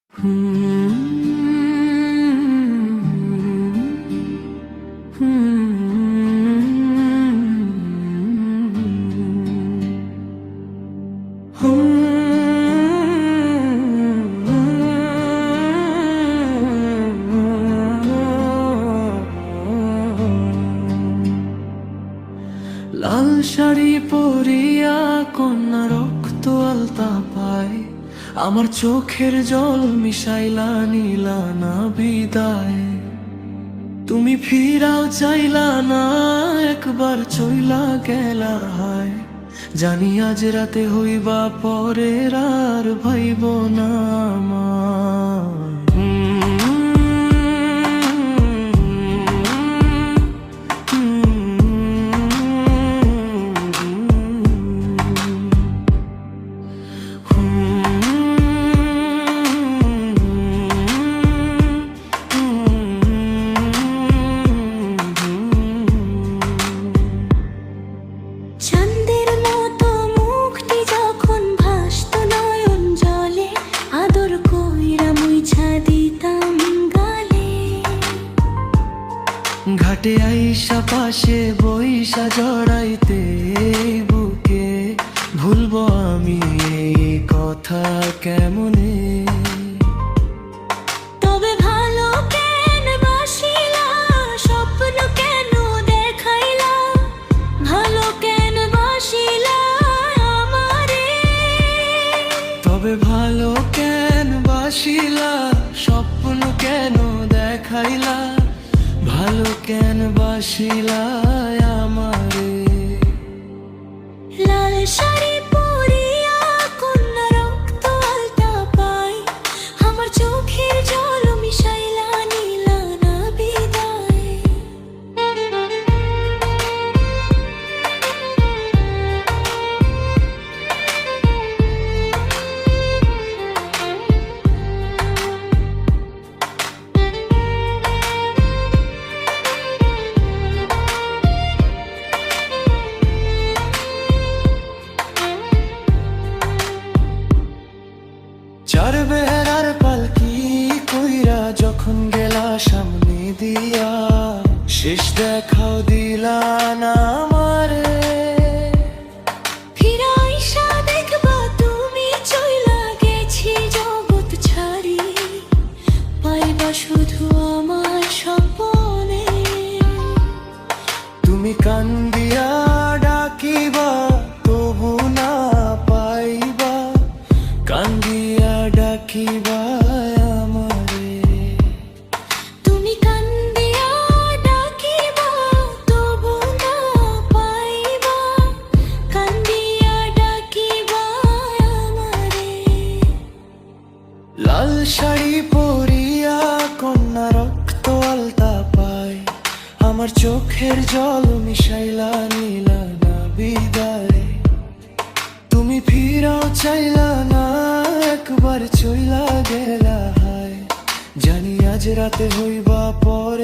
লাল শাড়ি পরিয়া কন্যা রক্ত আলতা পায়, আমার চোখের জল মিশাইলা নিলা না বিদায়। তুমি ফিরাও চাইলা না, একবার চইলা গেলা হায়। জানি আজ রাতে হইবা পরের, আর ভাইব না আমার। চাঁদের মতো মুখটি যখন ভাসতো নয়ন জলে, আদর কইরা মুইছা দিতাম গালে। ঘাটে আইসা পাশে বইসা জড়াইতে বুকে, ভুলবো আমি এই কথা কেমনে? তবে ভালো কেন বাসিলা, স্বপ্ন কেন দেখাইলা? ভালো কেন বাসিলা আমারে? তবে ভালো কেন বাসিলা, স্বপ্ন কেন দেখাইলা? ভালো কেন বাসিলা আমারে? লাল শাড়ি পরিয়া কন্যা রক্ত আলতা পায়, আমার চোখের জল মিশাইলা নিলা না বিদায়। চার বেহারার পালকি কইরা যখন গেলা সামনে দিয়া, শেষ দেখাও দিলা না আমারে। ফিরা আইসা দেখবা তুমি চইলা গেছি জগৎ ছাড়ি, পাইবা শুধু আমার স্বপ্নে। তুমি কান্দিয়া ডাকিবা তবু না পাইবা, কান্দিয়া ডাকিবা আমারে। তুমি কান্দিয়া ডাকিবা তবু না পাইবা, কান্দিয়া ডাকিবা আমারে। লাল শাড়ি পরিয়া কন্যা রক্ত আলতা পায়, আমার চোখের জল মিশাইলা নিলা না বিদায়। তুমি ফিরাও চাইলা না, একবার চইলা গেলা হায়। জানি আজ রাতে হইবা পর